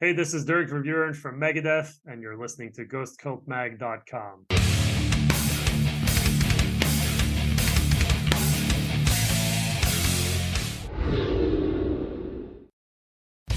Hey, this is Dirk Verbeuren from Megadeth, and you're listening to GhostCultMag.com.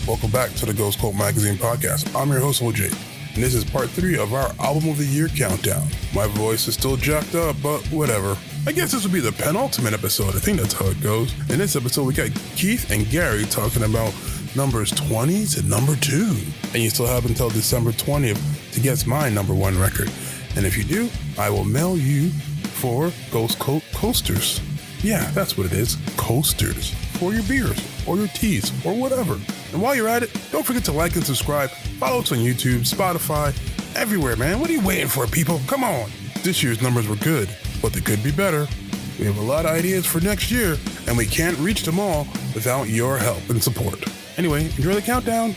Welcome back to the Ghost Cult Magazine podcast. I'm your host, OJ, and this is part 3 of our Album of the Year countdown. My voice is still jacked up, but whatever. I guess this will be the penultimate episode. I think that's how it goes. In this episode, we got Keith and Gary talking about numbers 20 to number 2. And you still have until December 20th to guess my number 1 record. And if you do, I will mail you 4 Ghost Cult coasters. Yeah, that's what it is. Coasters. For your beers, or your teas, or whatever. And while you're at it, don't forget to like and subscribe. Follow us on YouTube, Spotify, everywhere, man. What are you waiting for, people? Come on. This year's numbers were good, but they could be better. We have a lot of ideas for next year, and we can't reach them all without your help and support. Anyway, enjoy the countdown.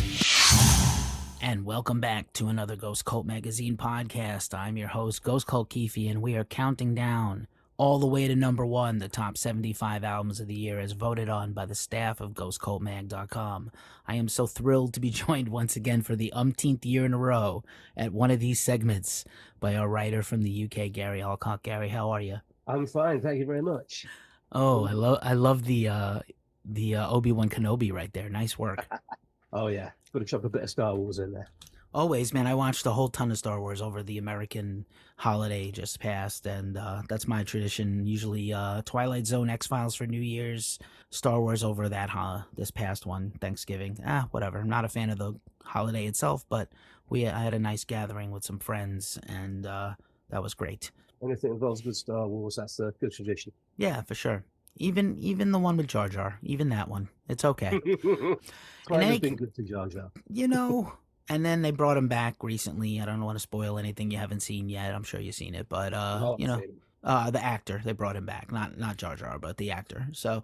And welcome back to another Ghost Cult Magazine podcast. I'm your host, Ghost Cult Keefe, and we are counting down all the way to number 1, the top 75 albums of the year as voted on by the staff of GhostCultMag.com. I am so thrilled to be joined once again for the umpteenth year in a row at one of these segments by our writer from the UK, Gary Alcock. Gary, how are you? I'm fine, thank you very much. Oh, I love the Obi-Wan Kenobi right there. Nice work. Oh yeah, got to chop a bit of Star Wars in there. Always, man. I watched a whole ton of Star Wars over the American holiday just passed, and that's my tradition. Usually Twilight Zone, X-Files for New Year's, Star Wars over that this past one, Thanksgiving. Whatever. I'm not a fan of the holiday itself, but I had a nice gathering with some friends, and that was great. Anything involves good Star Wars, that's a good tradition. Yeah, for sure. Even the one with Jar Jar, even that one. It's okay. Has been good to Jar Jar. You know... And then they brought him back recently. I don't want to spoil anything you haven't seen yet. I'm sure you've seen it, but the actor, they brought him back, not Jar Jar, but the actor. So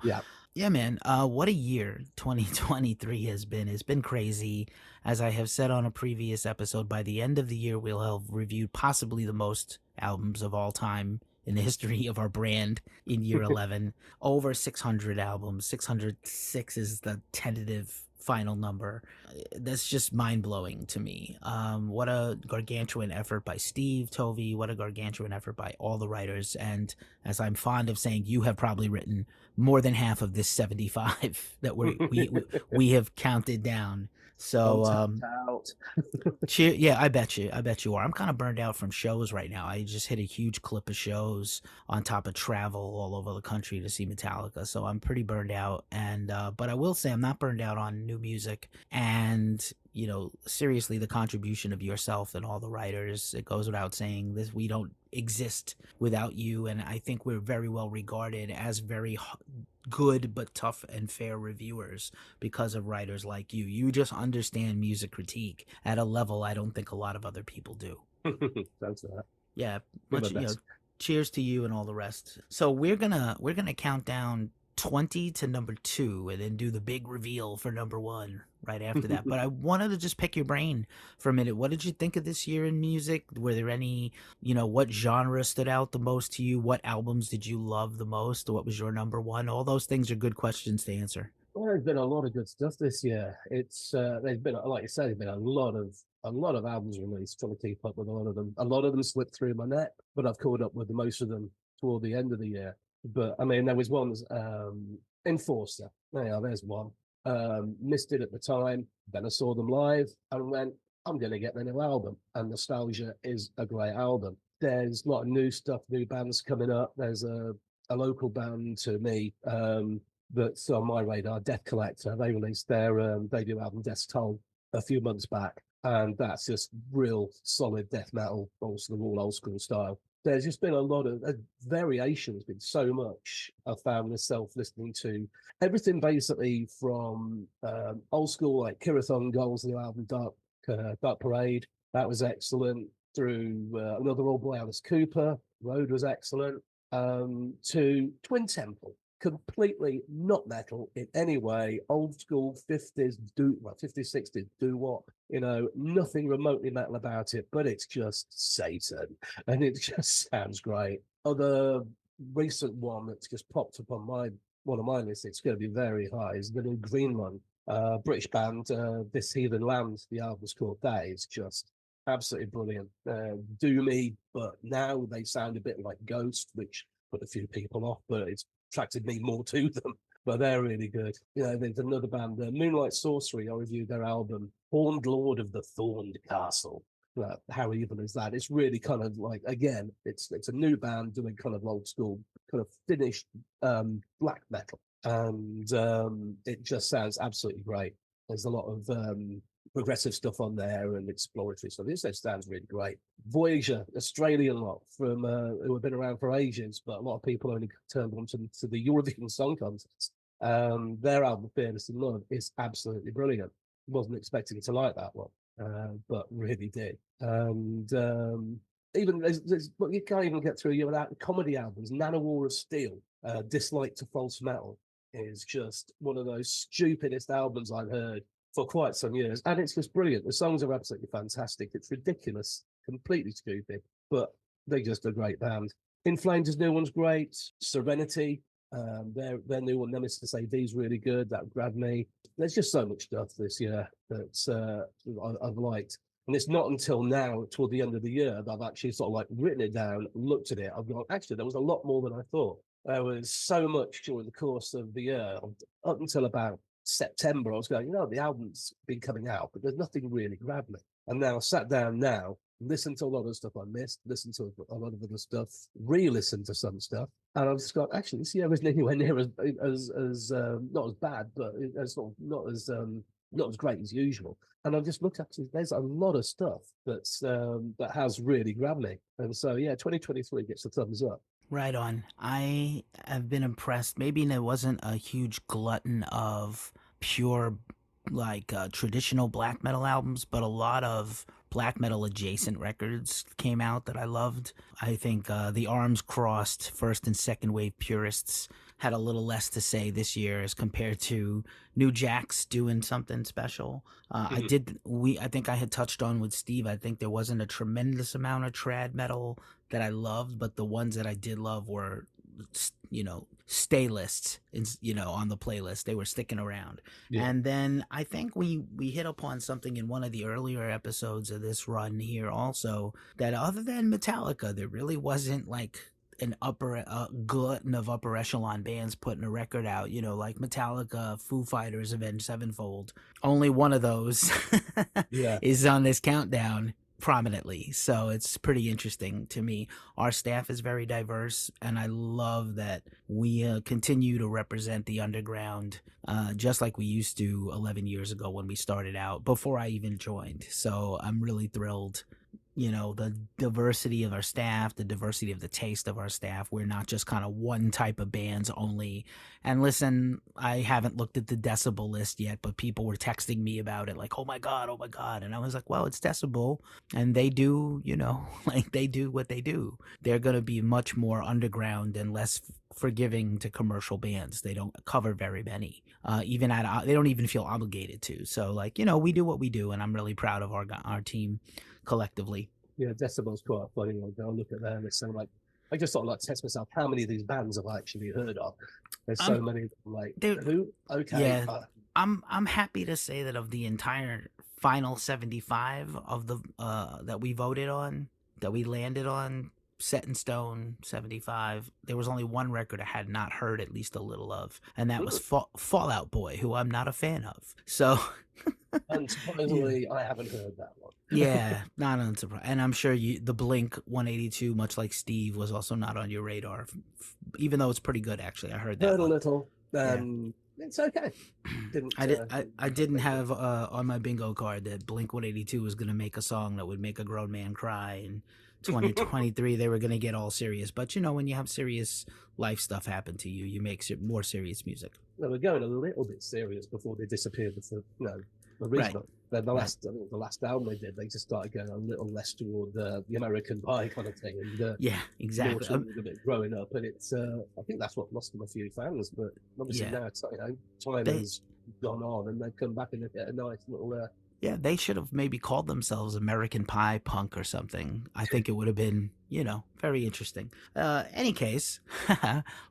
yeah, man. What a year 2023 has been. It's been crazy. As I have said on a previous episode, by the end of the year, we'll have reviewed possibly the most albums of all time in the history of our brand in year 11. Over 600 albums. 606 is the tentative final number. That's just mind-blowing to me. What a gargantuan effort by Steve Tovey. What a gargantuan effort by all the writers. And as I'm fond of saying, you have probably written more than half of this 75 that we have counted down. So yeah, I bet you are. I'm kind of burned out from shows right now. I just hit a huge clip of shows on top of travel all over the country to see Metallica, so I'm pretty burned out. And but I will say I'm not burned out on new music. And seriously, the contribution of yourself and all the writers, it goes without saying this, we don't exist without you. And I think we're very well regarded as very good but tough and fair reviewers because of writers like you. You just understand music critique at a level I don't think a lot of other people do. Thanks for that. Yeah, much, cheers to you and all the rest. So we're gonna count down 20 to number 2 and then do the big reveal for number 1 right after that. But I wanted to just pick your brain for a minute. What did you think of this year in music? Were there any, what genre stood out the most to you? What albums did you love the most? What was your number 1? All those things are good questions to answer. Well, there's been a lot of good stuff this year. It's there's been, like you said, there's been a lot of albums released. Trying to keep up with a lot of them. A lot of them slipped through my net, but I've caught up with most of them toward the end of the year. But I mean, there was ones, Enforcer. There's one. Missed it at the time. Then I saw them live and went, I'm going to get the new album. And Nostalgia is a great album. There's a lot of new stuff, new bands coming up. There's a local band to me that's on my radar, Death Collector. They released their debut album, Death's Toll, a few months back. And that's just real solid death metal, also the all old school style. There's just been a lot of variation. There's been so much. I found myself listening to everything basically from old school, like Kirathon Gold's new album, Dark Parade. That was excellent. Through another old boy, Alice Cooper. Road was excellent. To Twin Temple. Completely not metal in any way. Old school 50s, 50s, 60s, doo-wop. Nothing remotely metal about it, but it's just Satan. And it just sounds great. Other recent one that's just popped up on one of my lists, it's going to be very high, is the new Greenland British band, This Heathen Land, the album's called. That is just absolutely brilliant. Doomy, but now they sound a bit like Ghost, which put a few people off, but it's attracted me more to them. But they're really good. There's another band, Moonlight Sorcery. I reviewed their album, Horned Lord of the Thorned Castle. How evil is that? It's really kind of like, again, it's a new band doing kind of old school, kind of finished black metal. And it just sounds absolutely great. There's a lot of progressive stuff on there and exploratory stuff. This sounds really great. Voyager, Australian lot from who have been around for ages, but a lot of people only turned on to the Eurovision Song Contest. Their album, Fearless in Love, is absolutely brilliant. Wasn't expecting to like that one, but really did. And even but you can't even get through without comedy albums. Nanowar of Steel, Dislike to False Metal, is just one of those stupidest albums I've heard for quite some years, and it's just brilliant. The songs are absolutely fantastic. It's ridiculous, completely stupid, but they're just a great band. In Flames' new one's great. Serenity, their new one, Nemesis AD, is really good. That grabbed me. There's just so much stuff this year that I've liked. And it's not until now, toward the end of the year, that I've actually sort of like written it down, looked at it. I've gone, actually, there was a lot more than I thought. There was so much during the course of the year. Up until about September, I was going, the album's been coming out, but there's nothing really grabbed me. And now I sat down now, listened to a lot of stuff I missed, listened to a lot of other stuff, re-listened to some stuff. And I've just got, actually, this year isn't anywhere near as not as bad, but it's not as great as usual. And I've just looked at it, there's a lot of stuff that has really grabbed me. And so, 2023 gets a thumbs up. Right on. I have been impressed. Maybe there wasn't a huge glutton of pure, traditional black metal albums, but a lot of black metal adjacent records came out that I loved. I think the arms crossed first and second wave purists had a little less to say this year as compared to New Jack's doing something special. I think I had touched on with Steve, I think there wasn't a tremendous amount of trad metal that I loved, but the ones that I did love were, stay lists, on the playlist. They were sticking around. Yeah. And then I think we hit upon something in one of the earlier episodes of this run here also, that other than Metallica, there really wasn't like an glutton of upper echelon bands putting a record out, like Metallica, Foo Fighters, Avenged Sevenfold. Only one of those is on this countdown prominently, so it's pretty interesting to me. Our staff is very diverse, and I love that we continue to represent the underground just like we used to 11 years ago when we started out, before I even joined. So I'm really thrilled. The diversity of our staff, the diversity of the taste of our staff. We're not just kind of one type of bands only. And listen, I haven't looked at the decibel list yet, but people were texting me about it like, oh my God. And I was like, well, it's decibel. And they do, they do what they do. They're going to be much more underground and less forgiving to commercial bands. They don't cover very many, they don't even feel obligated to. So we do what we do. And I'm really proud of our team collectively. Yeah, decibel's quite funny. I'll look at them and say, I just sort of test myself. How many of these bands have I actually heard of? There's so many. Who? Okay. Yeah, I'm happy to say that of the entire final 75 of the that we voted on, that we landed on, set in stone 75, there was only one record I had not heard at least a little of, and that was Fall Out Boy, who I'm not a fan of. So unsurprisingly, I haven't heard that one. Yeah, not unsurprising. And I'm sure the Blink 182, much like Steve, was also not on your radar, even though it's pretty good, actually. I heard that. Heard a little. It's okay. I didn't have on my bingo card that Blink 182 was going to make a song that would make a grown man cry. And 2023, they were going to get all serious. But, when you have serious life stuff happen to you, you make more serious music. They were going a little bit serious before they disappeared original. Right. The last album they did, they just started going a little less toward the American Pie kind of thing. And, yeah, exactly. A bit growing up, and it's I think that's what lost them a few fans. But obviously now it's time has gone on, and they've come back and they get a nice little. Yeah, they should have maybe called themselves American Pie Punk or something. I think it would have been, very interesting. Any case,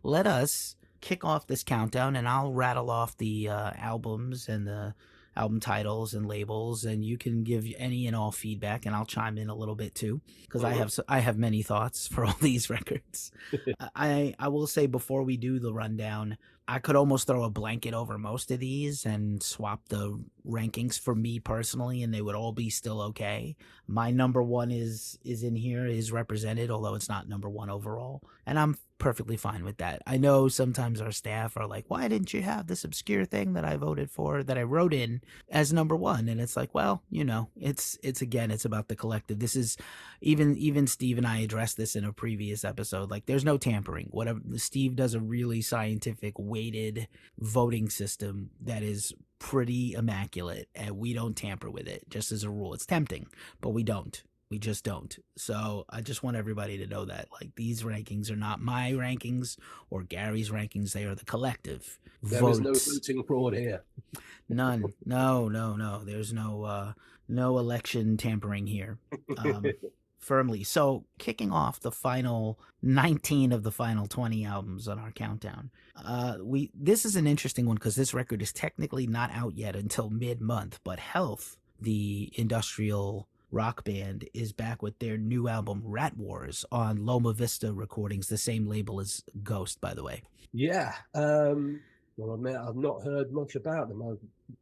let us kick off this countdown, and I'll rattle off the albums and the album titles and labels, and you can give any and all feedback, and I'll chime in a little bit too, because I have many thoughts for all these records. I will say, before we do the rundown, I could almost throw a blanket over most of these and swap the rankings for me personally, and they would all be still okay. My number one is in here, is represented, although it's not number one overall, and I'm perfectly fine with that. I know sometimes our staff are like, why didn't you have this obscure thing that I voted for, that I wrote in as number one? And it's like, well, it's again, it's about the collective. This is, even Steve and I addressed this in a previous episode, like, there's no tampering. Whatever, Steve does a really scientific weighted voting system that is pretty immaculate, and we don't tamper with it, just as a rule. It's tempting, but we don't. We just don't. So I just want everybody to know that, like, these rankings are not my rankings or Gary's rankings. They are the collective votes. There is no voting fraud here. None. No. There's no election tampering here. Firmly. So, kicking off the final 19 of the final 20 albums on our countdown. This is an interesting one, because this record is technically not out yet until mid-month, but Health, the industrial rock band, is back with their new album Rat Wars on Loma Vista Recordings, the same label as Ghost, by the way. Yeah. Well, I admit, I've not heard much about them.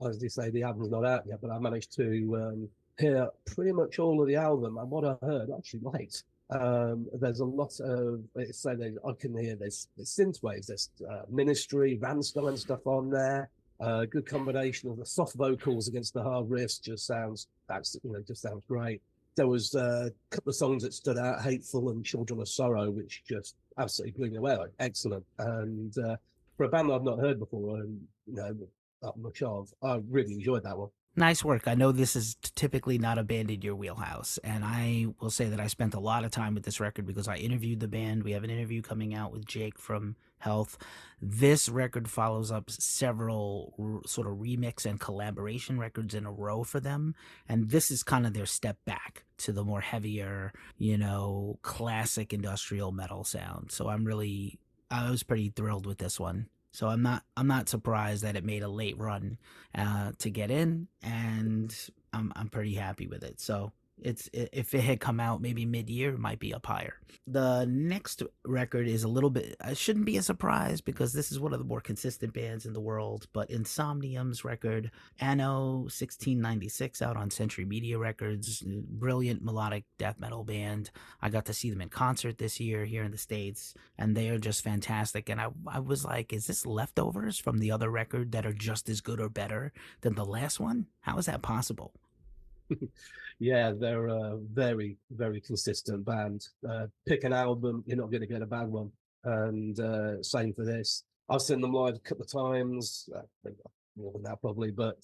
As they say, the album's not out yet, but I managed to hear pretty much all of the album, and what I heard I actually liked. There's a lot of, I can hear there's synthwaves, there's Ministry, Rammstein stuff on there. Good combination of the soft vocals against the hard riffs. Just sounds great. There was a couple of songs that stood out, Hateful and Children of Sorrow, which just absolutely blew me away. Like, excellent. And for a band that I've not heard before, and not much of, I really enjoyed that one. Nice work. I know this is typically not a band in your wheelhouse, and I will say that I spent a lot of time with this record because I interviewed the band. We have an interview coming out with Jake from Health. This record follows up several sort of remix and collaboration records in a row for them, and this is kind of their step back to the more heavier, classic industrial metal sound. So I was pretty thrilled with this one. So I'm not surprised that it made a late run to get in, and I'm pretty happy with it. So if it had come out maybe mid-year, it might be up higher. The next record is a little bit, it shouldn't be a surprise because this is one of the more consistent bands in the world, but Insomnium's record, Anno 1696, out on Century Media Records, brilliant melodic death metal band. I got to see them in concert this year here in the States, and they are just fantastic. And I was like, is this leftovers from the other record that are just as good or better than the last one? How is that possible? Yeah, they're a very, very consistent band. Pick an album, you're not going to get a bad one. And same for this. I've seen them live a couple of times, more than that probably, but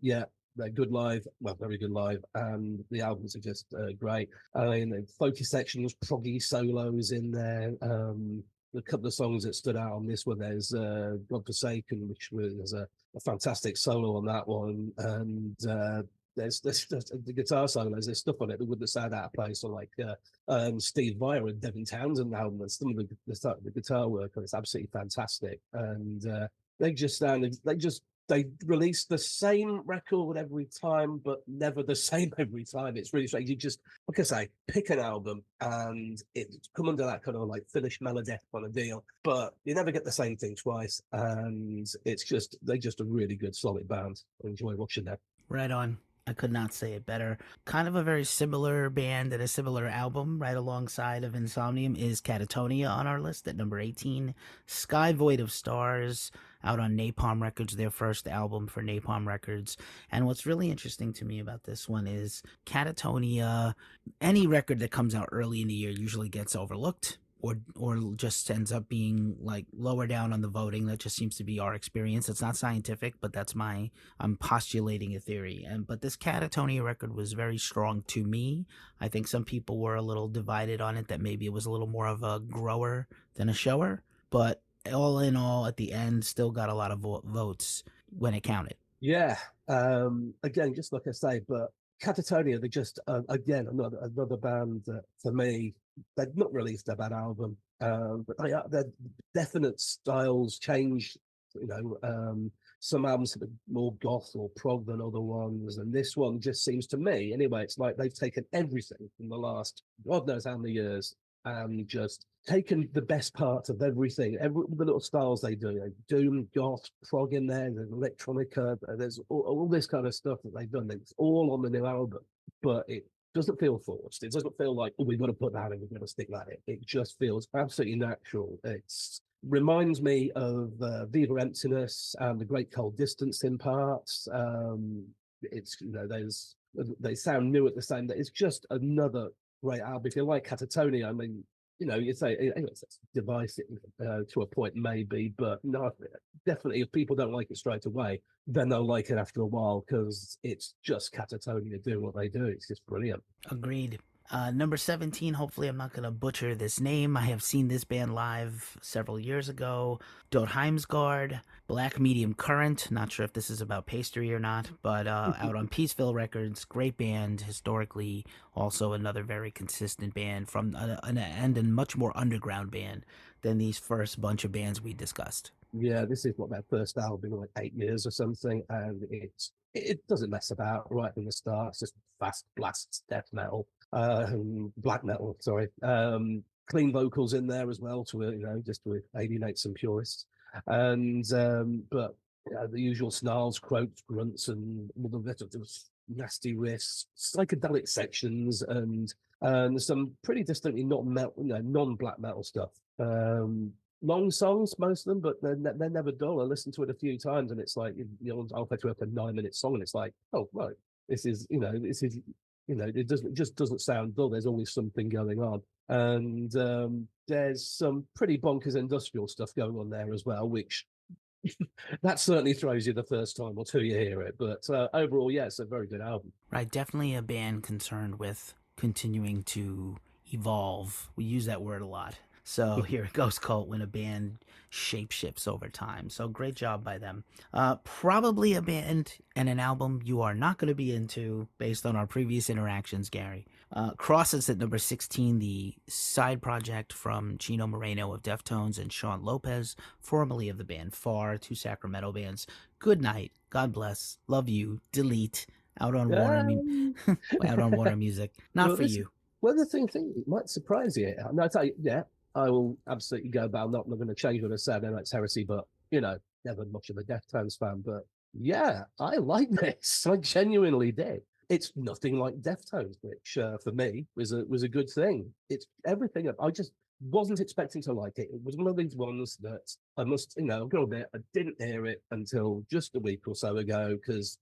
yeah, they're good live, well, very good live, and the albums are just great. I mean, the focus sections, proggy solos in there. A couple of songs that stood out on this one, there's Godforsaken, which was a fantastic solo on that one, and there's the guitar solos, there's stuff on it that wouldn't have sounded out of place on like Steve Vai and Devin Townsend album, and some of the guitar work on it's absolutely fantastic. And they release the same record every time, but never the same every time. It's really strange. You just, like I say, pick an album and it come under that kind of like finished melody kind of deal, but you never get the same thing twice. And they're just a really good, solid band. I enjoy watching that. Right on. I could not say it better. Kind of a very similar band and a similar album right alongside of Insomnium is Catatonia on our list at number 18. Sky Void of Stars, out on Napalm Records, their first album for Napalm Records. And what's really interesting to me about this one is Catatonia, any record that comes out early in the year usually gets overlooked, or just ends up being like lower down on the voting. That just seems to be our experience. It's not scientific, but I'm postulating a theory. But this Catatonia record was very strong to me. I think some people were a little divided on it, that maybe it was a little more of a grower than a shower, but all in all, at the end, still got a lot of votes when it counted. Yeah. Again, just like I say, but Catatonia, they're just again another band that for me they've not released a bad album, but their definite styles changed. Some albums have been more goth or prog than other ones, and this one just seems to me, anyway, it's like they've taken everything from the last God knows how many years and just taken the best parts of everything, the little styles they do, doom, goth, prog in there, there's electronica, there's all this kind of stuff that they've done. It's all on the new album, but it doesn't feel forced. It doesn't feel like, oh, we've got to put that in, we've got to stick that in. It just feels absolutely natural. It's reminds me of Viva Emptiness and The Great Cold Distance in parts. It's they sound new at the same time. It's just another great album. If you like Catatonia, I mean, you say it's divisive to a point maybe, but no, definitely if people don't like it straight away, then they'll like it after a while because it's just Catatonia doing what they do. It's just brilliant. Agreed. Number 17, hopefully I'm not going to butcher this name. I have seen this band live several years ago. Dot Heimsgard, Black Medium Current. Not sure if this is about pastry or not, but out on Peaceville Records. Great band, historically. Also another very consistent band from and a much more underground band than these first bunch of bands we discussed. Yeah, this is what their first album, like 8 years or something, and it doesn't mess about right from the start. It's just fast blasts, death metal, black metal. Sorry, clean vocals in there as well to just to alienate some purists, and but the usual snarls, croaks, grunts, and all the bit of nasty riffs, psychedelic sections, and some pretty distinctly not metal, non-black metal stuff. Long songs, most of them, but they're never dull. I listened to it a few times, and it's like I'll play through a 9-minute song, and it's like, oh right, it just doesn't sound dull. There's always something going on, and there's some pretty bonkers industrial stuff going on there as well, which that certainly throws you the first time or two you hear it. But overall, yeah, it's a very good album. Right, definitely a band concerned with continuing to evolve. We use that word a lot. So here it goes, Cult, when a band shapeshifts over time. So great job by them. Probably a band and an album you are not going to be into based on our previous interactions, Gary. Crosses at number 16, the side project from Chino Moreno of Deftones and Sean Lopez, formerly of the band Far, two Sacramento bands. Good night, God bless, love you, delete, out on Warner Music. Not for you. Well, the thing it might surprise you. No, I tell you, yeah, I will absolutely go, but I'm not going to change what I said. I know it's heresy, but never much of a Deftones fan. But yeah, I like this. I genuinely did. It's nothing like Deftones, which for me was a good thing. It's everything. I just wasn't expecting to like it. It was one of these ones that I must, I've got to admit, I didn't hear it until just a week or so ago because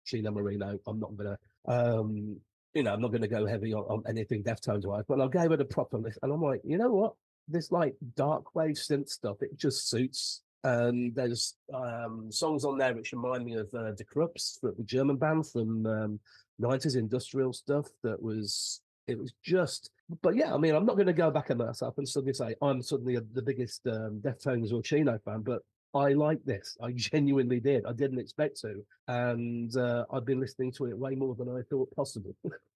Chino Moreno. I'm not going to. I'm not going to go heavy on anything Deftones wise, but I gave it a proper list, and I'm like, you know what? This like dark wave synth stuff, it just suits. And there's songs on there which remind me of the Krups, the German band from 90s industrial stuff. It was just. But yeah, I mean, I'm not going to go back on myself and suddenly say I'm suddenly the biggest Deftones or Chino fan, but I like this. I genuinely did. I didn't expect to. And I've been listening to it way more than I thought possible.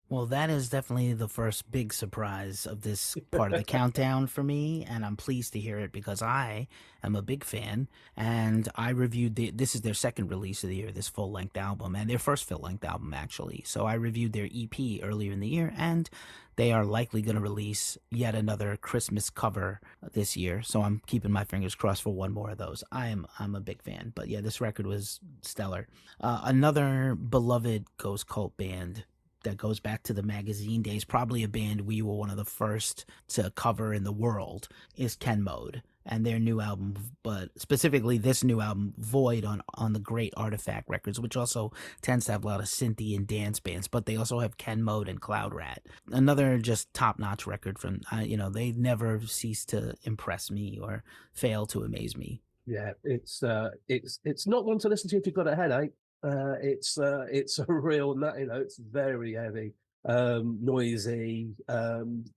Well, that is definitely the first big surprise of this part of the countdown for me, and I'm pleased to hear it because I am a big fan, and I reviewed this is their second release of the year, this full-length album, and their first full-length album, actually. So I reviewed their EP earlier in the year, and they are likely going to release yet another Christmas cover this year, so I'm keeping my fingers crossed for one more of those. I'm a big fan, but yeah, this record was stellar. Another beloved ghost cult band that goes back to the magazine days, probably a band we were one of the first to cover in the world, is Ken Mode and their new album, but specifically this new album, Void, on the Great Artifact Records, which also tends to have a lot of synthy and dance bands, but they also have Ken Mode and Cloud Rat. Another just top-notch record from, they never cease to impress me or fail to amaze me. Yeah, it's not one to listen to if you've got a headache. It's a real, it's very heavy, noisy,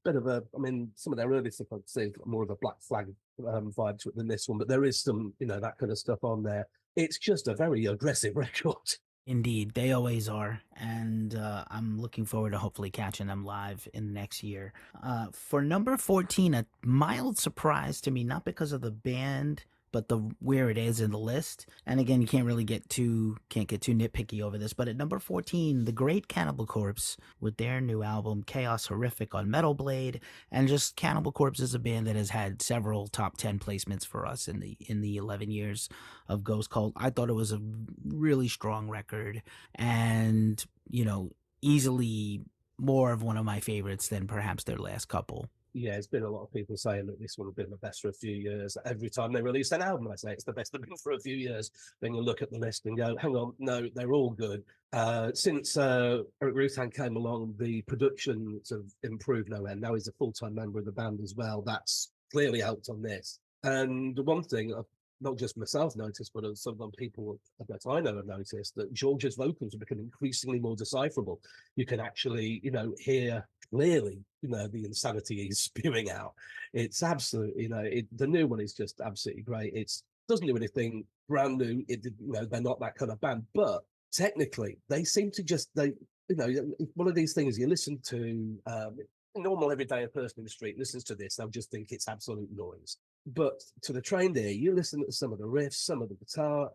bit of a, some of their early stuff I'd say more of a Black Flag vibe to it than this one, but there is some, that kind of stuff on there. It's just a very aggressive record. Indeed, they always are, and I'm looking forward to hopefully catching them live in the next year. For number 14, a mild surprise to me, not because of the band, but the where it is in the list. And again, you can't get too nitpicky over this. But at number 14, the great Cannibal Corpse with their new album Chaos Horrific on Metal Blade, and just Cannibal Corpse is a band that has had several top 10 placements for us in the 11 years of Ghost Cult. I thought it was a really strong record, and easily more of one of my favorites than perhaps their last couple. Yeah, it's been a lot of people saying that this one has been the best for a few years. Every time they release an album, I say it's the best they've been for a few years. Then you look at the list and go, hang on, no, they're all good. Since Eric Rutan came along, the productions have improved no end. Now he's a full-time member of the band as well. That's clearly helped on this. And one thing not just myself noticed, but some people that I know have noticed that George's vocals have become increasingly more decipherable. You can actually, hear clearly, the insanity he's spewing out. It's absolutely, the new one is just absolutely great. It doesn't do anything brand new. They're not that kind of band, but technically they seem to one of these things you listen to, normal everyday person in the street listens to this, they'll just think it's absolute noise. But to the trained ear, you listen to some of the riffs, some of the guitar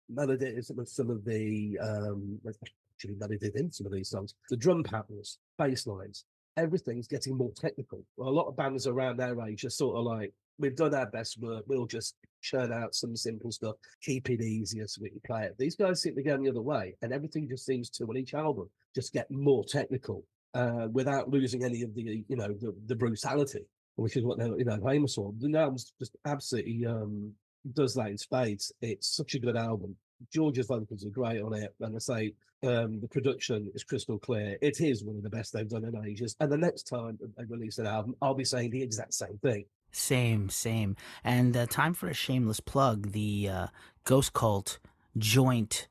melodies, some of the actually melodied in some of these songs, the drum patterns, bass lines, everything's getting more technical. Well, a lot of bands around our age are sort of like, we've done our best work, we'll just churn out some simple stuff, keep it easier so we can play it. These guys seem to go the other way, and everything just seems to, on each album, just get more technical without losing any of the brutality, which is what they're famous for. The album's just absolutely does that in spades. It's such a good album. George's vocals are great on it, and I say the production is crystal clear. It is one of the best they've done in ages. And the next time they release an album, I'll be saying the exact same thing. Same. And time for a shameless plug. The Ghost Cult joint,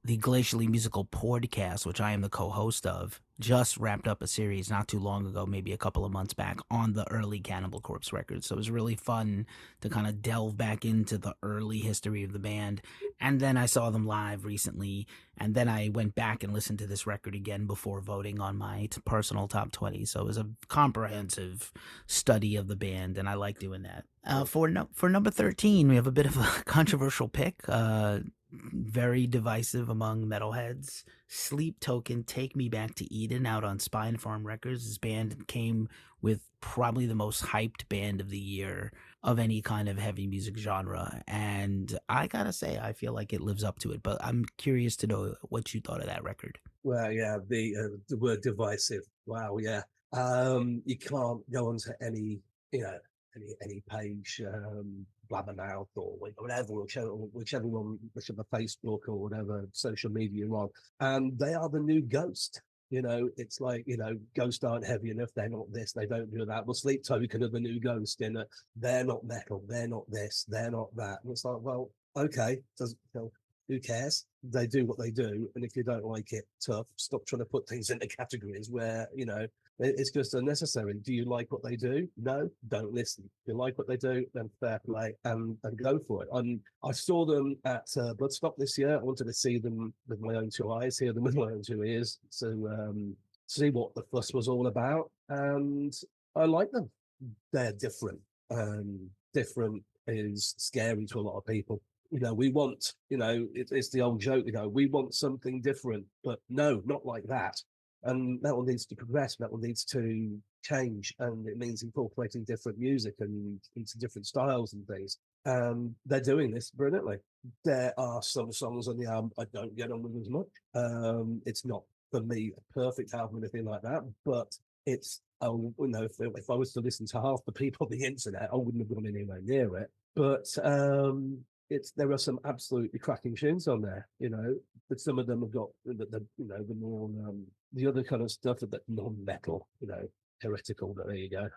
the Glacially musical Pouredcast, which I am the co-host of, just wrapped up a series not too long ago, maybe a couple of months back, on the early Cannibal Corpse records. So it was really fun to kind of delve back into the early history of the band. And then I saw them live recently, and then I went back and listened to this record again before voting on my personal top 20. So it was a comprehensive study of the band, and I like doing that. For number 13, we have a bit of a controversial pick. Very divisive among metalheads. Sleep Token, Take Me Back to Eden, out on Spine Farm Records. This band came with probably the most hyped band of the year of any kind of heavy music genre, and I gotta say, I feel like it lives up to it. But I'm curious to know what you thought of that record. Well, yeah, the word divisive. Wow, yeah. You can't go onto any page, Blabbermouth or whatever, whichever Facebook or whatever social media you're on, and they are the new Ghost. It's like, Ghost aren't heavy enough, they're not this, they don't do that. Well, Sleep Token are the new Ghost, they're not metal, they're not this, they're not that. And it's like, well, okay, who cares? They do what they do, and if you don't like it, tough. Stop trying to put things into categories where it's just unnecessary. Do you like what they do? No, don't listen. If you like what they do, then fair play and go for it. I saw them at Bloodstock this year. I wanted to see them with my own two eyes, hear them with my own two ears, to see what the fuss was all about. And I like them. They're different. Different is scary to a lot of people. We want, it's the old joke, we want something different, but no, not like that. And metal needs to progress, metal needs to change, and it means incorporating different music and into different styles and things. They're doing this brilliantly. There are some songs on the album I don't get on with as much. It's not, for me, a perfect album or anything like that, but it's, if I was to listen to half the people on the internet, I wouldn't have gone anywhere near it. But there are some absolutely cracking tunes on there, but some of them have got the more the other kind of stuff that non-metal, heretical, but there you go.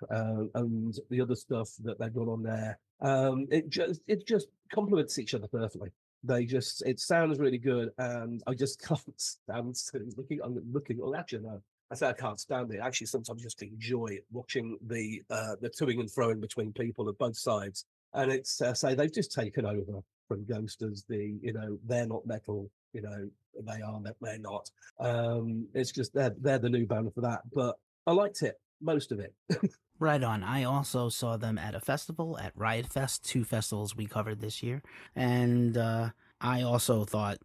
And the other stuff that they've got on there, it just complements each other perfectly. It sounds really good, and I just can't stand looking. Well, actually, no. I say I can't stand it. Actually, sometimes I just enjoy watching the toing and froing between people of both sides. And it's say they've just taken over from Ghost as they're not metal, they are, they're not. It's just they're the new band for that. But I liked it, most of it. Right on. I also saw them at a festival at Riot Fest, 2 festivals we covered this year. And I also thought,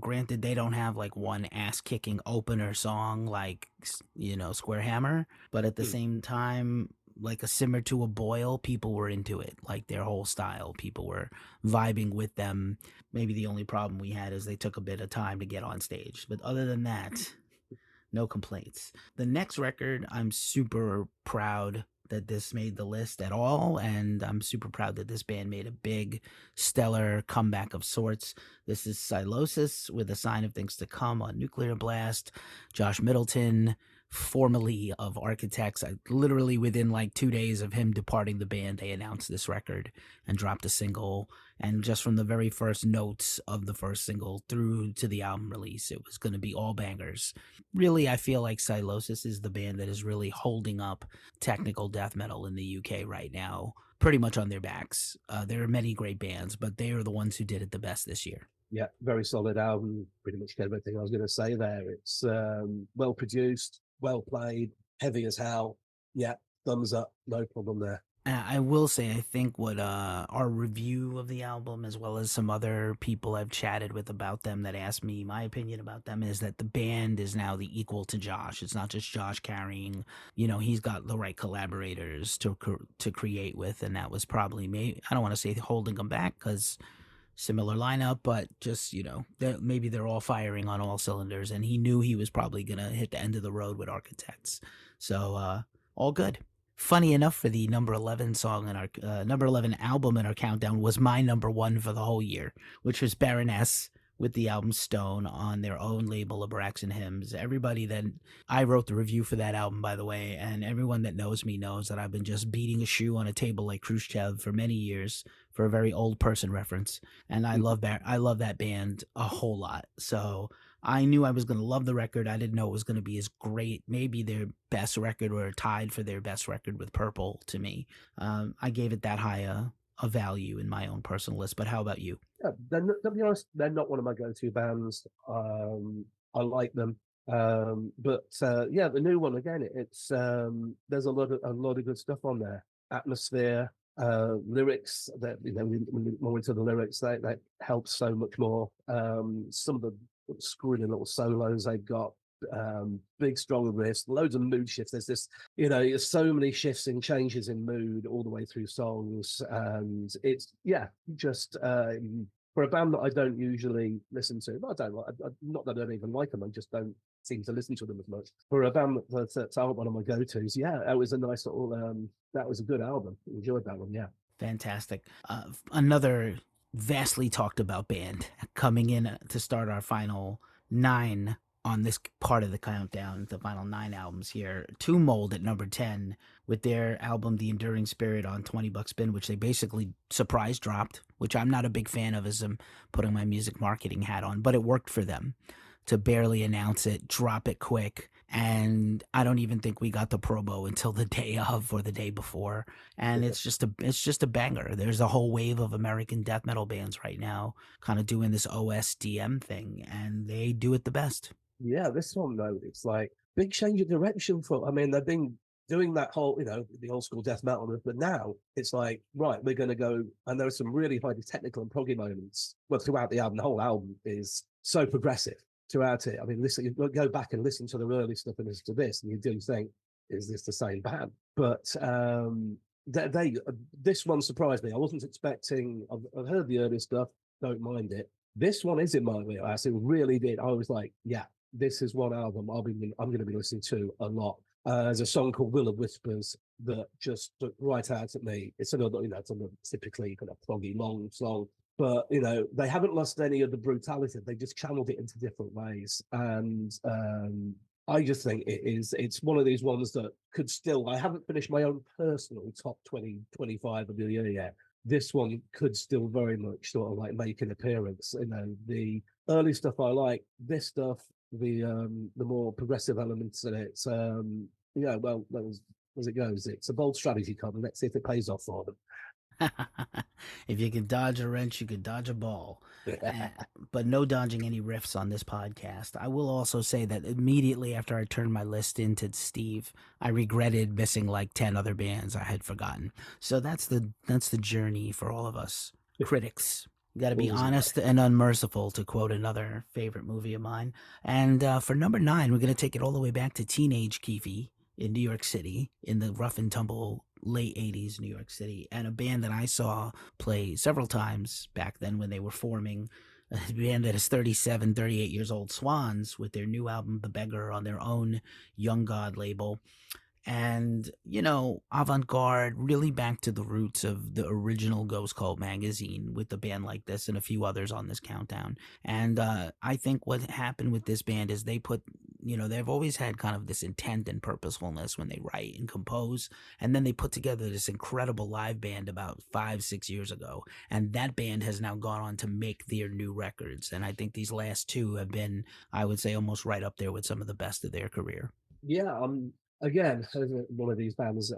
granted they don't have like one ass kicking opener song like, Square Hammer, but at the same time, like a simmer to a boil, people were into it. Like their whole style, people were vibing with them. Maybe the only problem we had is they took a bit of time to get on stage. But other than that, no complaints. The next record, I'm super proud that this made the list at all, and I'm super proud that this band made a big, stellar comeback of sorts. This is Silosis with A Sign of Things to Come on Nuclear Blast. Josh Middleton, formerly of Architects, literally within like 2 days of him departing the band, they announced this record and dropped a single. And just from the very first notes of the first single through to the album release, it was going to be all bangers. Really, I feel like Silosis is the band that is really holding up technical death metal in the UK right now, pretty much on their backs. There are many great bands, but they are the ones who did it the best this year. Yeah, very solid album. Pretty much everything I was going to say there. It's well produced, well played, heavy as hell. Yeah, thumbs up, no problem there. I will say, I think what our review of the album, as well as some other people I've chatted with about them that asked me my opinion about them, is that the band is now the equal to Josh. It's not just Josh carrying, he's got the right collaborators to create with, and that was probably maybe, I don't want to say holding him back because similar lineup, but just, maybe they're all firing on all cylinders, and he knew he was probably going to hit the end of the road with Architects. So all good. Funny enough, for the number 11 song in our number 11 album in our countdown was my number 1 for the whole year, which was Baroness with the album Stone on their own label, Abraxan Hymns. Everybody that I wrote the review for that album, by the way, and everyone that knows me knows that I've been just beating a shoe on a table like Khrushchev for many years for a very old person reference. And I love that band a whole lot. So I knew I was going to love the record. I didn't know it was going to be as great, maybe their best record or tied for their best record with Purple to me. I gave it that high a value in my own personal list. But how about you? Yeah, to be honest, they're not one of my go-to bands. I like them. But the new one, again, it's there's a lot of good stuff on there. Atmosphere, lyrics, that more into the lyrics, that helps so much more. Some of the screwing in little solos they've got, big strong riffs, loads of mood shifts. There's this, there's so many shifts and changes in mood all the way through songs, and it's just for a band that I don't usually listen to. I don't like, not that I don't even like them, I just don't seem to listen to them as much. For a band that's one of my go-tos, it was a nice little that was a good album. Enjoyed that one. Yeah, fantastic. Another vastly talked about band coming in to start our final 9 on this part of the countdown, the final 9 albums here. Two Mold at number 10 with their album The Enduring Spirit on 20 Buck Spin, which they basically surprise dropped, which I'm not a big fan of as I'm putting my music marketing hat on, but it worked for them to barely announce it, drop it quick. And I don't even think we got the promo until the day of or the day before. And it's just a banger. There's a whole wave of American death metal bands right now kind of doing this OSDM thing, and they do it the best. Yeah, this one though, it's like big change of direction for. I mean, they've been doing that whole, the old school death metal, but now it's like, right, we're going to go, and there are some really highly technical and proggy moments. Well, throughout the album, the whole album is so progressive throughout it. I mean, listen, you go back and listen to the early stuff and listen to this, and you do think, is this the same band? But this one surprised me. I wasn't expecting. I've heard the early stuff, don't mind it. This one is in my wheelhouse. It really did. I was like, yeah, this is one album I'm going to be listening to a lot. There's a song called Will of Whispers that just took right out at me. It's another, it's a typically kind of proggy, long song. But, they haven't lost any of the brutality. They just channeled it into different ways. And I just think it's one of these ones that could still, I haven't finished my own personal top 20, 25 of the year yet. This one could still very much sort of like make an appearance. The early stuff I like, this stuff, the more progressive elements in it. Well, as it goes, it's a bold strategy, come. Let's see if it pays off for them. If you can dodge a wrench, you can dodge a ball. But no dodging any riffs on this podcast. I will also say that immediately after I turned my list into Steve, I regretted missing like 10 other bands I had forgotten. So that's the journey for all of us critics. You got to be honest and unmerciful, to quote another favorite movie of mine. And for number 9, we're going to take it all the way back to teenage Keefe in New York City, in the rough and tumble late 80s New York City, and a band that I saw play several times back then when they were forming, a band that is 37, 38 years old, Swans, with their new album, The Beggar, on their own Young God label. And, you know, avant-garde, really back to the roots of the original Ghost Cult magazine with a band like this and a few others on this countdown. And I think what happened with this band is they put, you know, they've always had kind of this intent and purposefulness when they write and compose. And then they put together this incredible live band about 5-6 years ago. And that band has now gone on to make their new records. And I think these last two have been, I would say, almost right up there with some of the best of their career. Yeah, again, one of these bands,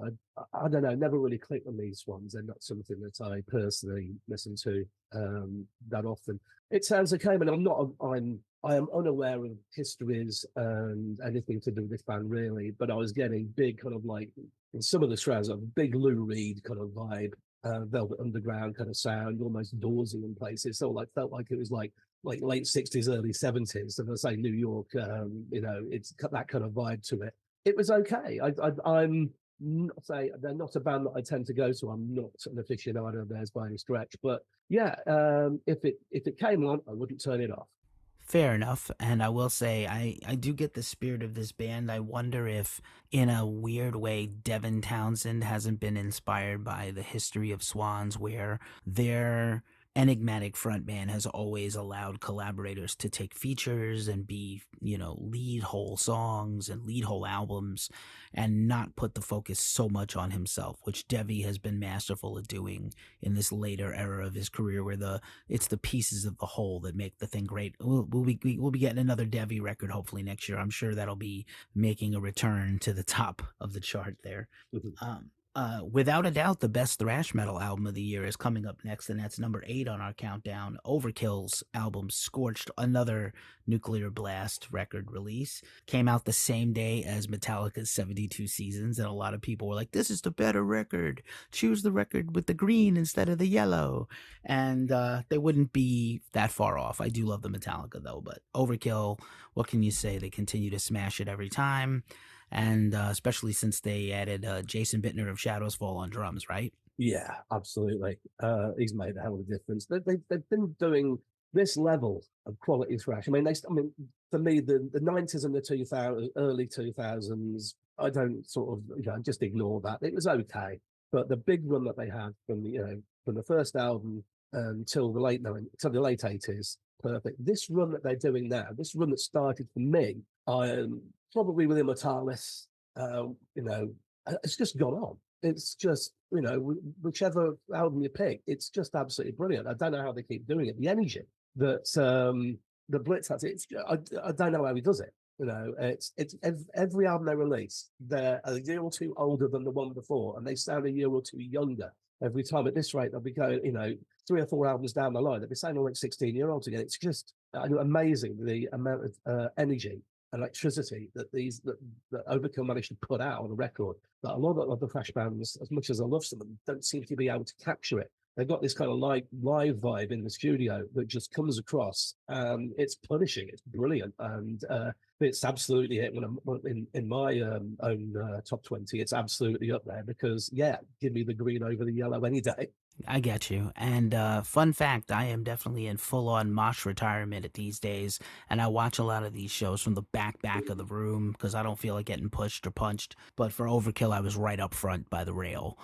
I don't know, never really clicked on these ones. They're not something that I personally listen to that often. It sounds okay, but I am unaware of histories and anything to do with this band really. But I was getting big kind of like in some of the tracks, a big Lou Reed kind of vibe, Velvet Underground kind of sound, almost Dawsey in places. So like felt like it was like late 60s, early 70s. And I say New York, you know, it's got that kind of vibe to it. It was okay. I'm not say they're not a band that I tend to go to. I'm not an aficionado of theirs by any stretch, but yeah, if it came on, I wouldn't turn it off. Fair enough. And I will say, I do get the spirit of this band. I wonder if, in a weird way, Devin Townsend hasn't been inspired by the history of Swans, where their enigmatic frontman has always allowed collaborators to take features and be, you know, lead whole songs and lead whole albums and not put the focus so much on himself, which Devi has been masterful at doing in this later era of his career, where it's the pieces of the whole that make the thing great. We'll be getting another Devi record hopefully next year. I'm sure that'll be making a return to the top of the chart there. Mm-hmm. Without a doubt, the best thrash metal album of the year is coming up next, and that's number 8 on our countdown. Overkill's album Scorched, another Nuclear Blast record release, came out the same day as Metallica's 72 Seasons, and a lot of people were like, this is the better record. Choose the record with the green instead of the yellow. And they wouldn't be that far off. I do love the Metallica, though, but Overkill, what can you say? They continue to smash it every time. And especially since they added Jason Bittner of Shadows Fall on drums, right? Yeah, absolutely. He's made a hell of a difference. They've been doing this level of quality thrash. I mean, for me, the 90s and the 2000s, early 2000s, I don't sort of, just ignore that. It was okay, but the big run that they had from the first album until the late 80s, perfect. This run that they're doing now, this run that started for me, probably with Immortalis, it's just gone on. It's just, whichever album you pick, it's just absolutely brilliant. I don't know how they keep doing it. The energy that the Blitz has, I don't know how he does it. It's every album they release, they're a year or two older than the one before, and they sound a year or two younger every time. At this rate, they'll be going, 3 or 4 albums down the line, they'll be sounding like 16-year-olds again. It's just amazing the amount of energy, electricity that Overkill managed to put out on a record that a lot of the thrash bands, as much as I love some of them, don't seem to be able to capture it. They've got this kind of live vibe in the studio that just comes across, and it's punishing. It's brilliant, and it's absolutely it. In my own top 20, it's absolutely up there because, give me the green over the yellow any day. I get you. And fun fact, I am definitely in full-on mosh retirement at these days, and I watch a lot of these shows from the back of the room because I don't feel like getting pushed or punched. But for Overkill, I was right up front by the rail,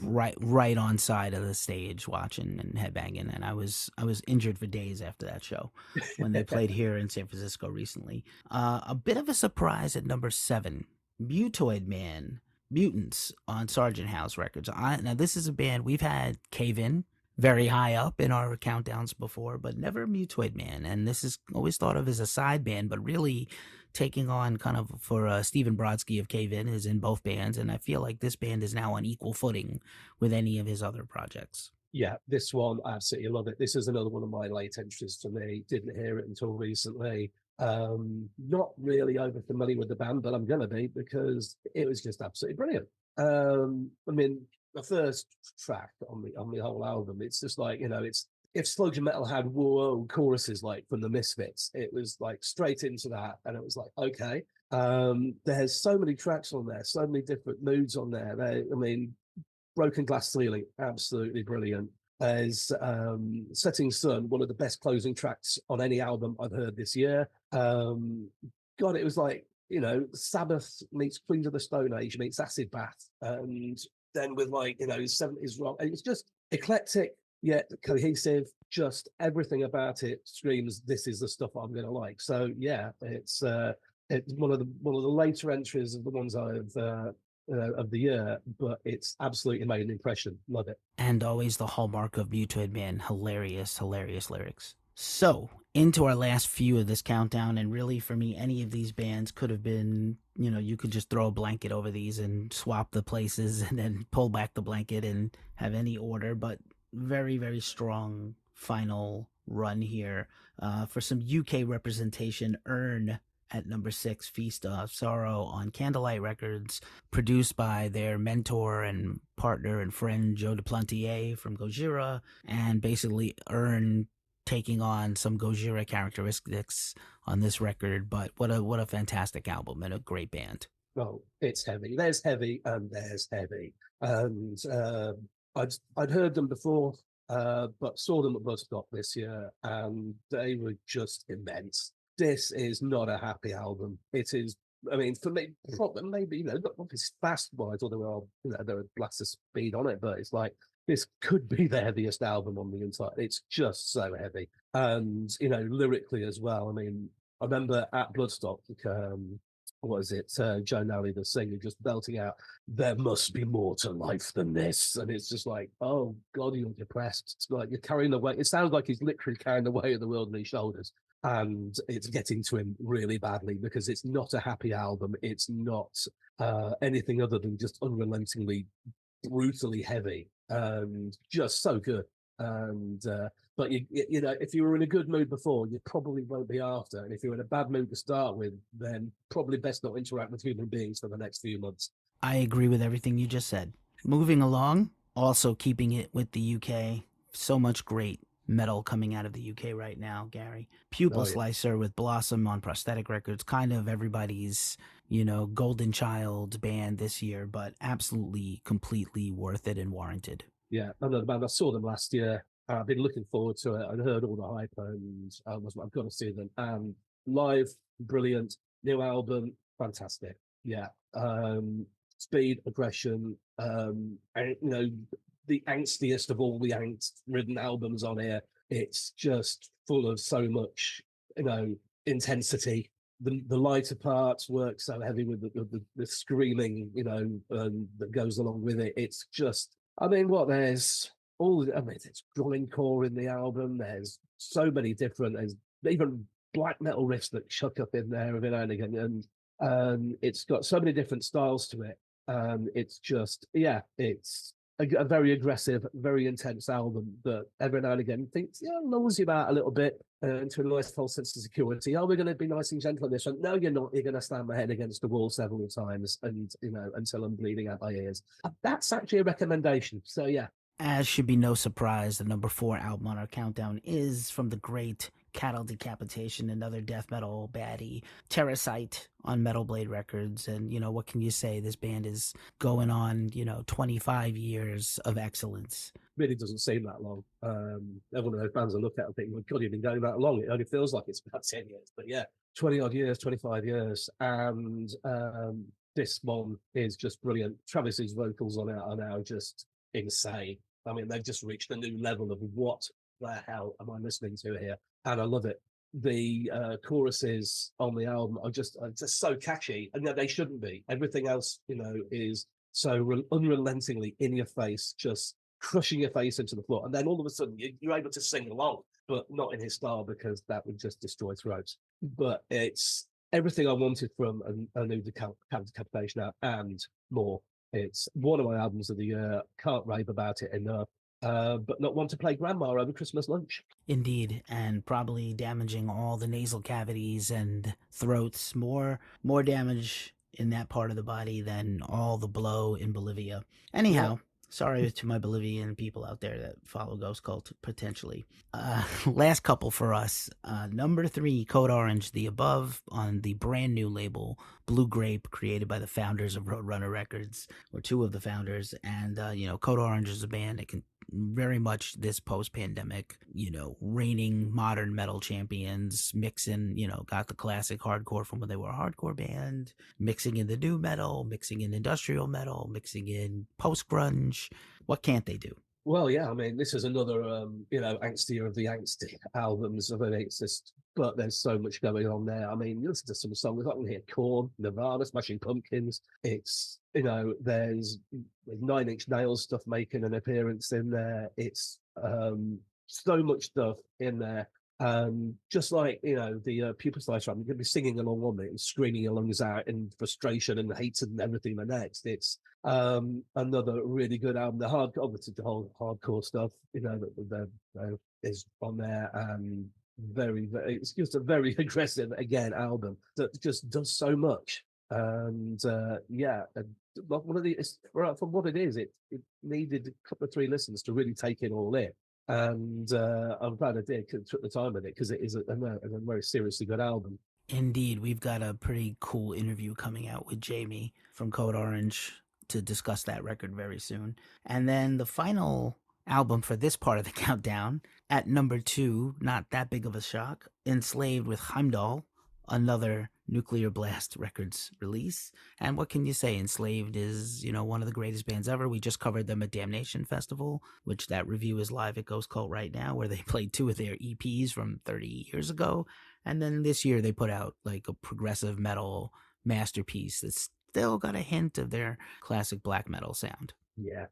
right on side of the stage watching and headbanging, and I was injured for days after that show when they played here in San Francisco recently. A bit of a surprise at number 7, Mutoid Man. Mutants on Sargent House Records. Now, this is a band we've had Cave In very high up in our countdowns before, but never Mutoid Man. And this is always thought of as a side band, but really taking on kind of for Stephen Brodsky of Cave In is in both bands, and I feel like this band is now on equal footing with any of his other projects. Yeah, this one, I absolutely love it. This is another one of my late entries for me. Didn't hear it until recently. Not really over familiar with the band, but I'm gonna be, because it was just absolutely brilliant. I mean, the first track on the whole album, it's just like, it's, if sludge metal had whoa choruses like from the Misfits, it was like straight into that, and it was like, okay. There's so many tracks on there, so many different moods on there. Broken Glass Ceiling, absolutely brilliant. There's Setting Sun, one of the best closing tracks on any album I've heard this year. God, it was like, Sabbath meets Queens of the Stone Age meets Acid Bath, and then with 70s rock. And it's just eclectic yet cohesive. Just everything about it screams, this is the stuff I'm going to like. So yeah, it's one of the later entries of the ones I've of the year, but it's absolutely made an impression. Love it. And always the hallmark of Mutoid Man, hilarious lyrics. So, into our last few of this countdown, and really for me, any of these bands could have been, you could just throw a blanket over these and swap the places and then pull back the blanket and have any order, but very, very strong final run here. For some UK representation, Earn at number 6, Feast of Sorrow on Candlelight Records, produced by their mentor and partner and friend Joe Duplantier from Gojira, and basically Earn taking on some Gojira characteristics on this record. But what a fantastic album and a great band. Oh, it's heavy. There's heavy and there's heavy. And I'd heard them before, but saw them at Bloodstock this year, and they were just immense. This is not a happy album. It is, I mean, for me, probably, maybe, not obviously fast-wise, although there are blasts of speed on it, but it's like, this could be the heaviest album on the entire. It's just so heavy. And, lyrically as well. I mean, I remember at Bloodstock, what is it? Joe Nally, the singer, just belting out, "There must be more to life than this." And it's just like, oh God, you're depressed. It's like you're carrying the weight. It sounds like he's literally carrying the weight of the world on his shoulders. And it's getting to him really badly, because it's not a happy album. It's not anything other than just unrelentingly, brutally heavy, and just so good. And but if you were in a good mood before, you probably won't be after. And if you're in a bad mood to start with, then probably best not interact with human beings for the next few months. I agree with everything you just said. Moving along, also keeping it with the UK, so much great metal coming out of the UK right now, Gary. Pupil Slicer with Blossom on Prosthetic Records, kind of everybody's, golden child band this year, but absolutely, completely worth it and warranted. Yeah, another band. I saw them last year. I've been looking forward to it. I'd heard all the hype, and I've got to see them. And live, brilliant. New album, fantastic. Yeah. Speed, aggression, and the angstiest of all the angst-ridden albums on here. It's just full of so much, intensity. The lighter parts work so heavy with the screaming, that goes along with it. It's just, there's grindcore in the album. There's so many different, there's even black metal riffs that chuck up in there every now and again. And it's got so many different styles to it. It's just, it's a very aggressive, very intense album that every now and again thinks, lulls you out a little bit into a nice false sense of security. Oh, we're going to be nice and gentle on this one. No, you're not. You're going to slam my head against the wall several times, and until I'm bleeding out my ears. That's actually a recommendation. So yeah. As should be no surprise, the number 4 album on our countdown is from the great Cattle Decapitation, another death metal baddie, Terracite on Metal Blade Records. And, what can you say? This band is going on, 25 years of excellence. Really doesn't seem that long. Everyone of those bands I look at and think, well, God, you've been going that long. It only feels like it's about 10 years. But yeah, 20-odd years, 25 years. And this one is just brilliant. Travis's vocals on it are now just insane. I mean, they've just reached a new level of what the hell am I listening to here? And I love it. The choruses on the album are just so catchy, and they shouldn't be. Everything else, is so unrelentingly in your face, just crushing your face into the floor. And then all of a sudden you're able to sing along, but not in his style, because that would just destroy throats. But it's everything I wanted from a new Decapitation out and more. It's one of my albums of the year. Can't rave about it enough. But not want to play grandma over Christmas lunch. Indeed, and probably damaging all the nasal cavities and throats. More damage in that part of the body than all the blow in Bolivia. Anyhow, sorry to my Bolivian people out there that follow Ghost Cult, potentially. Last couple for us. Number 3, Code Orange, The Above, on the brand new label, Blue Grape, created by the founders of Roadrunner Records, or 2 of the founders. And, Code Orange is a band that can very much this post-pandemic, reigning modern metal champions, mixing, got the classic hardcore from when they were a hardcore band, mixing in the new metal, mixing in industrial metal, mixing in post-grunge. What can't they do? Well, yeah, I mean, this is another, angstier of the angsty albums. I mean, it's just, but there's so much going on there. I mean, you listen to some songs, I can hear Korn, Nirvana, Smashing Pumpkins. It's, there's 9 Inch Nails stuff making an appearance in there. It's so much stuff in there. Just like, the Pupa Slicer, I'm going to be singing along on it and screaming along out in frustration and hate and everything the next. It's another really good album. The whole hardcore stuff, that is on there. Very, very, it's just a very aggressive, again, album that just does so much. And one of the, from what it is, it needed a couple of 3 listens to really take it all in. And I'm glad I did, took the time with it, because it is a very seriously good album. Indeed, we've got a pretty cool interview coming out with Jamie from Code Orange to discuss that record very soon. And then the final album for this part of the countdown, at number 2, not that big of a shock, Enslaved with Heimdall, another Nuclear Blast Records release. And what can you say? Enslaved is, one of the greatest bands ever. We just covered them at Damnation Festival, which that review is live at Ghost Cult right now, where they played 2 of their EPs from 30 years ago. And then this year they put out like a progressive metal masterpiece that's still got a hint of their classic black metal sound. Yeah.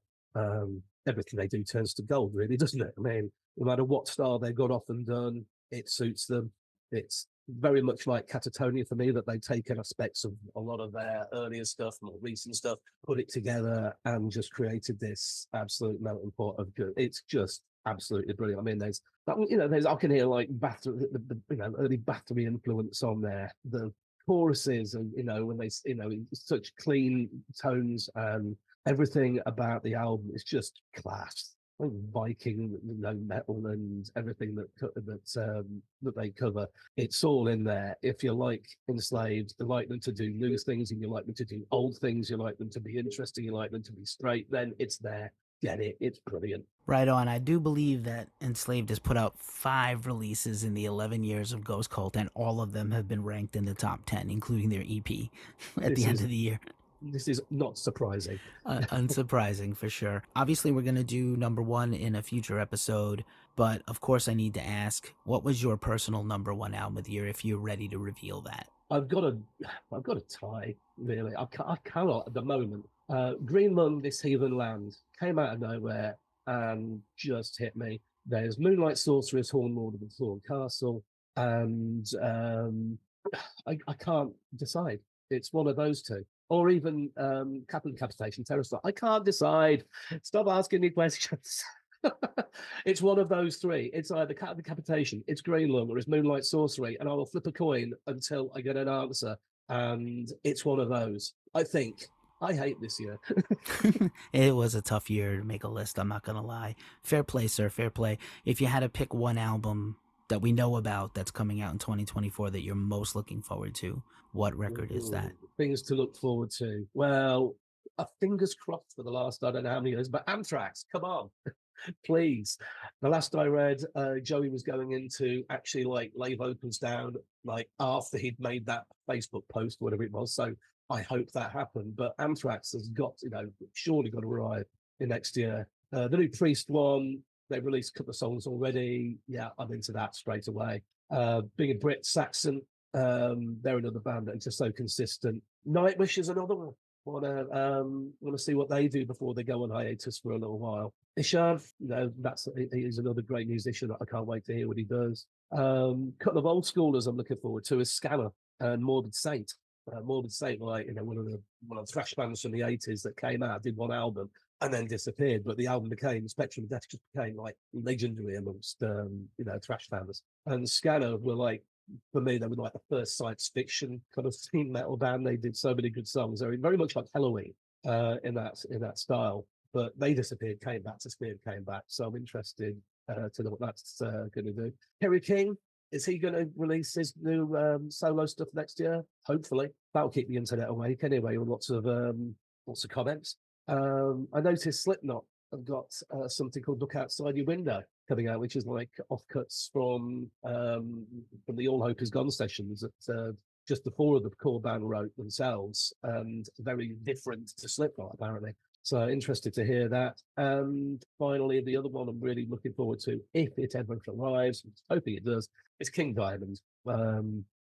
Everything they do turns to gold, really, doesn't it? I mean, no matter what style they've got off and done, it suits them. It's very much like Catatonia for me, that they've taken aspects of a lot of their earlier stuff, more recent stuff, put it together and just created this absolute melting pot of good. It's just absolutely brilliant. I mean, there's I can hear like early Battery influence on there. The choruses, and when they such clean tones, and everything about the album is just class. Viking, metal, and everything that they cover, it's all in there. If you like Enslaved, you like them to do new things, and you like them to do old things, you like them to be interesting, you like them to be straight, then it's there. Get it? It's brilliant. Right on. I do believe that Enslaved has put out 5 releases in the 11 years of Ghost Cult, and all of them have been ranked in the top 10, including their EP at the end of the year. This is not surprising. Unsurprising, for sure. Obviously, we're going to do number 1 in a future episode, but of course I need to ask, what was your personal number 1 album of the year, if you're ready to reveal that? I've got a tie, really. I cannot at the moment. Green Lung, This Heathen Land, came out of nowhere and just hit me. There's Moonlight Sorceress, Horn Lord of the Thorn Castle, and I can't decide. It's one of those 2. Or even Decapitation, Terror. I can't decide. Stop asking me questions. It's one of those 3. It's either Decapitation, it's Green Lung, or it's Moonlight Sorcery, and I will flip a coin until I get an answer. And it's one of those. I think. I hate this year. It was a tough year to make a list, I'm not going to lie. Fair play, sir, fair play. If you had to pick one album that we know about that's coming out in 2024 that you're most looking forward to, what record is that? Things to look forward to. Well, fingers crossed for the last, I don't know how many years, but Anthrax, come on. Please. The last I read, Joey was going into actually lay vocals down after he'd made that Facebook post, whatever it was. So I hope that happened. But Anthrax has got, surely got to arrive in next year. The new Priest one, they've released a couple of songs already. Yeah, I'm into that straight away. Being a Brit, Saxon, they're another band that are just so consistent. Nightwish is another one. Want to see what they do before they go on hiatus for a little while. Ishav, he's another great musician that I can't wait to hear what he does. Couple of old schoolers I'm looking forward to is Scanner. and Morbid Saint. Morbid Saint, like, one of the thrash bands from the 80s that came out, did one album and then disappeared. But the album Spectrum of Death just became like legendary amongst thrash fans. And Scanner were like, for me, they were like the first science fiction kind of theme metal band. They did so many good songs. They were very much like Halloween in that style. But they disappeared, came back. So I'm interested to know what that's going to do. Kerry King, is he going to release his new solo stuff next year? Hopefully. That'll keep the internet awake anyway, with lots of comments. I noticed Slipknot have got something called Look Outside Your Window coming out, which is like offcuts from the All Hope Is Gone sessions that just the four of the core band wrote themselves, and very different to Slipknot, apparently. So interested to hear that. And finally, the other one I'm really looking forward to, if it ever arrives, hoping it does, is King Diamond.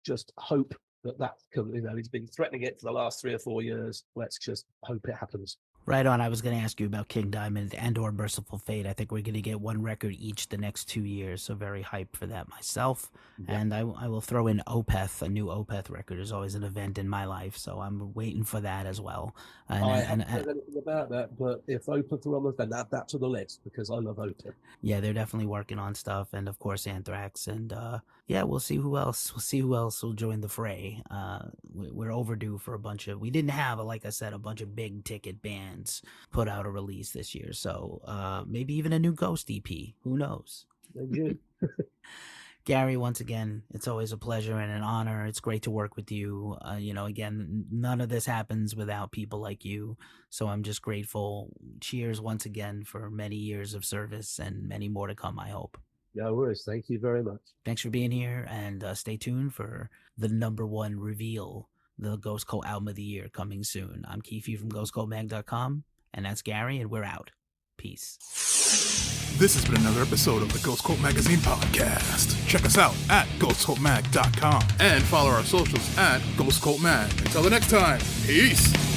Just hope that comes, he's been threatening it for the last 3 or 4 years. Let's just hope it happens. Right on. I was going to ask you about King Diamond and or Merciful Fate. I think we're going to get one record each the next 2 years, so very hyped for that myself. Yeah. And I will throw in Opeth. A new Opeth record is always an event in my life, so I'm waiting for that as well. I haven't heard anything about that, but if Opeth are on the, then add that to the list, because I love Opeth. Yeah, they're definitely working on stuff, and of course Anthrax, and yeah, we'll see who else. We'll see who else will join the fray. We're overdue for a bunch of. We didn't have, like I said, a bunch of big ticket bands put out a release this year, so maybe even a new Ghost EP. Who knows? Gary, once again, it's always a pleasure and an honor. It's great to work with you. Again, none of this happens without people like you, so I'm just grateful. Cheers once again for many years of service and many more to come, I hope. No worries. Thank you very much. Thanks for being here, and stay tuned for the #1 reveal, the Ghost Cult Album of the Year, coming soon. I'm Keefe from ghostcultmag.com, and that's Gary, and we're out. Peace. This has been another episode of the Ghost Cult Magazine podcast. Check us out at ghostcultmag.com and follow our socials at Ghost Cult Mag. Until the next time, peace!